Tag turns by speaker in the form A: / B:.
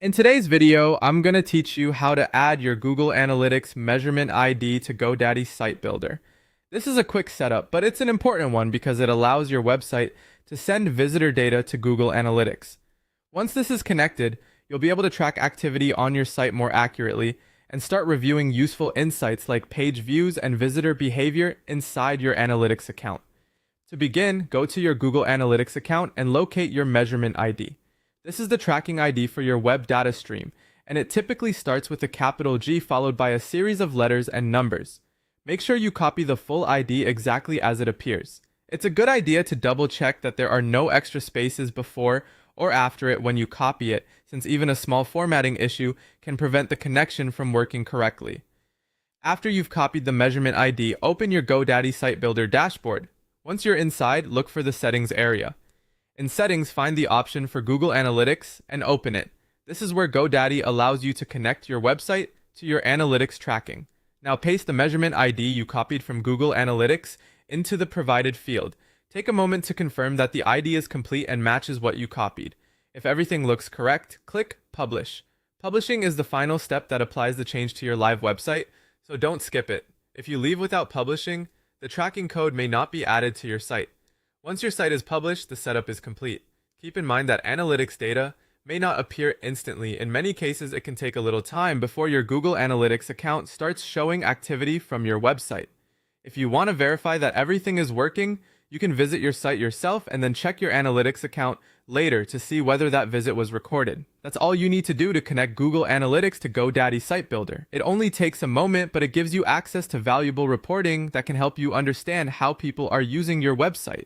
A: In today's video, I'm going to teach you how to add your Google Analytics measurement ID to GoDaddy Site Builder. This is a quick setup, but it's an important one because it allows your website to send visitor data to Google Analytics. Once this is connected, you'll be able to track activity on your site more accurately and start reviewing useful insights like page views and visitor behavior inside your Analytics account. To begin, go to your Google Analytics account and locate your measurement ID. This is the tracking ID for your web data stream, and it typically starts with a capital G followed by a series of letters and numbers. Make sure you copy the full ID exactly as it appears. It's a good idea to double check that there are no extra spaces before or after it when you copy it, since even a small formatting issue can prevent the connection from working correctly. After you've copied the measurement ID, open your GoDaddy Site Builder dashboard. Once you're inside, look for the Settings area. In Settings, find the option for Google Analytics and open it. This is where GoDaddy allows you to connect your website to your analytics tracking. Now paste the measurement ID you copied from Google Analytics into the provided field. Take a moment to confirm that the ID is complete and matches what you copied. If everything looks correct, click Publish. Publishing is the final step that applies the change to your live website, so don't skip it. If you leave without publishing, the tracking code may not be added to your site. Once your site is published, the setup is complete. Keep in mind that analytics data may not appear instantly. In many cases, it can take a little time before your Google Analytics account starts showing activity from your website. If you want to verify that everything is working, you can visit your site yourself and then check your analytics account later to see whether that visit was recorded. That's all you need to do to connect Google Analytics to GoDaddy Site Builder. It only takes a moment, but it gives you access to valuable reporting that can help you understand how people are using your website.